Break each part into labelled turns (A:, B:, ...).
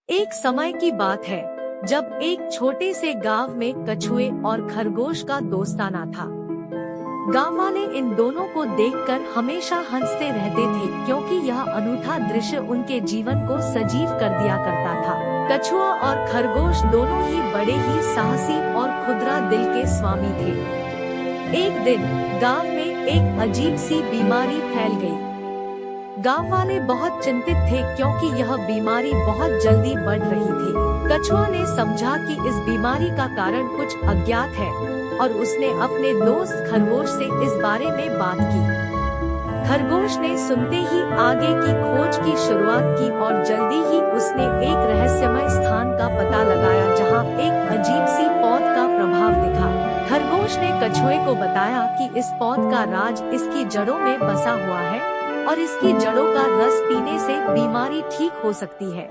A: एक समय की बात है जब एक छोटे से गांव में कछुए और खरगोश का दोस्ताना था। गांव वाले इन दोनों को देखकर हमेशा हंसते रहते थे क्योंकि यह अनूठा दृश्य उनके जीवन को सजीव कर दिया करता था। कछुआ और खरगोश दोनों ही बड़े ही साहसी और खुदरा दिल के स्वामी थे। एक दिन गांव में एक अजीब सी बीमारी फैल गई। गांव वाले बहुत चिंतित थे क्योंकि यह बीमारी बहुत जल्दी बढ़ रही थी। कछुआ ने समझा कि इस बीमारी का कारण कुछ अज्ञात है और उसने अपने दोस्त खरगोश से इस बारे में बात की। खरगोश ने सुनते ही आगे की खोज की शुरुआत की और जल्दी ही उसने एक रहस्यमय स्थान का पता लगाया जहां एक अजीब सी पौध का प्रभाव दिखा। खरगोश ने कछुए को बताया कि इस पौध का राज इसकी जड़ों में बसा हुआ है और इसकी जड़ों का रस पीने से बीमारी ठीक हो सकती है।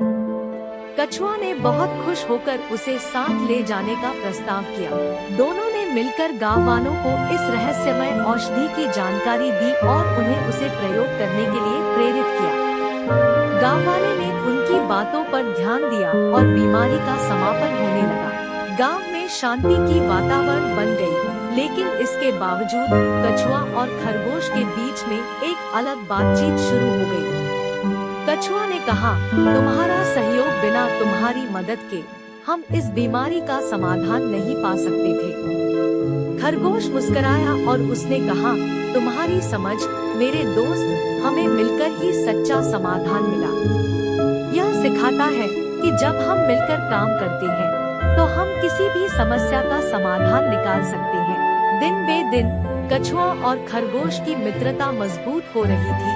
A: कछुआ ने बहुत खुश होकर उसे साथ ले जाने का प्रस्ताव किया। दोनों ने मिलकर गांव वालों को इस रहस्यमय औषधि की जानकारी दी और उन्हें उसे प्रयोग करने के लिए प्रेरित किया। गांव वाले ने उनकी बातों पर ध्यान दिया और बीमारी का समापन होने लगा। गांव में शांति की वातावरण बन गई, लेकिन इसके बावजूद कछुआ और खरगोश के बीच में एक अलग बातचीत शुरू हो गई। कछुआ ने कहा, तुम्हारा सहयोग बिना तुम्हारी मदद के हम इस बीमारी का समाधान नहीं पा सकते थे। खरगोश मुस्कुराया और उसने कहा, तुम्हारी समझ मेरे दोस्त, हमें मिलकर ही सच्चा समाधान मिला। यह सिखाता है कि जब हम मिलकर काम करते हैं तो हम किसी भी समस्या का समाधान निकाल सकते हैं। दिन बे दिन कछुआ और खरगोश की मित्रता मजबूत हो रही थी,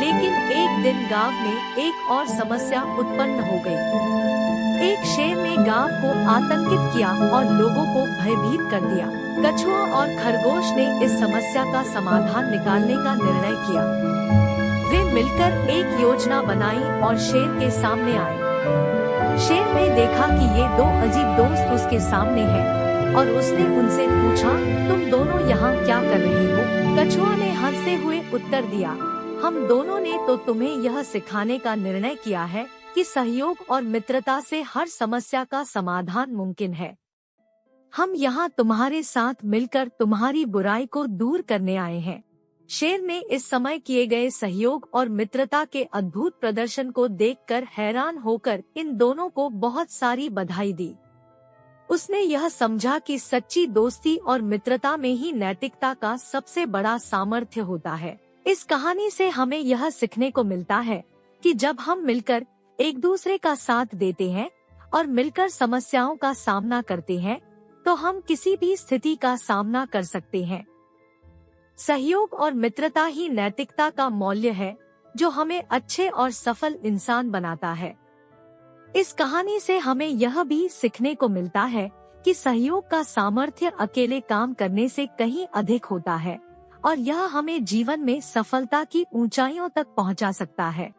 A: लेकिन एक दिन गांव में एक और समस्या उत्पन्न हो गई। एक शेर ने गांव को आतंकित किया और लोगों को भयभीत कर दिया। कछुआ और खरगोश ने इस समस्या का समाधान निकालने का निर्णय किया। वे मिलकर एक योजना बनाई और शेर के सामने आए। शेर ने देखा कि ये दो अजीब दोस्त उसके सामने हैं और उसने उनसे पूछा, तुम दोनों यहाँ क्या कर रही हो? कछुआ ने हंसते हुए उत्तर दिया, हम दोनों ने तो तुम्हें यह सिखाने का निर्णय किया है कि सहयोग और मित्रता से हर समस्या का समाधान मुमकिन है। हम यहाँ तुम्हारे साथ मिलकर तुम्हारी बुराई को दूर करने आए हैं। शेर ने इस समय किए गए सहयोग और मित्रता के अद्भुत प्रदर्शन को देखकर हैरान होकर इन दोनों को बहुत सारी बधाई दी। उसने यह समझा कि सच्ची दोस्ती और मित्रता में ही नैतिकता का सबसे बड़ा सामर्थ्य होता है। इस कहानी से हमें यह सीखने को मिलता है कि जब हम मिलकर एक दूसरे का साथ देते हैं और मिलकर समस्याओं का सामना करते हैं, तो हम किसी भी स्थिति का सामना कर सकते हैं। सहयोग और मित्रता ही नैतिकता का मूल्य है जो हमें अच्छे और सफल इंसान बनाता है। इस कहानी से हमें यह भी सीखने को मिलता है कि सहयोग का सामर्थ्य अकेले काम करने से कहीं अधिक होता है और यह हमें जीवन में सफलता की ऊंचाइयों तक पहुंचा सकता है।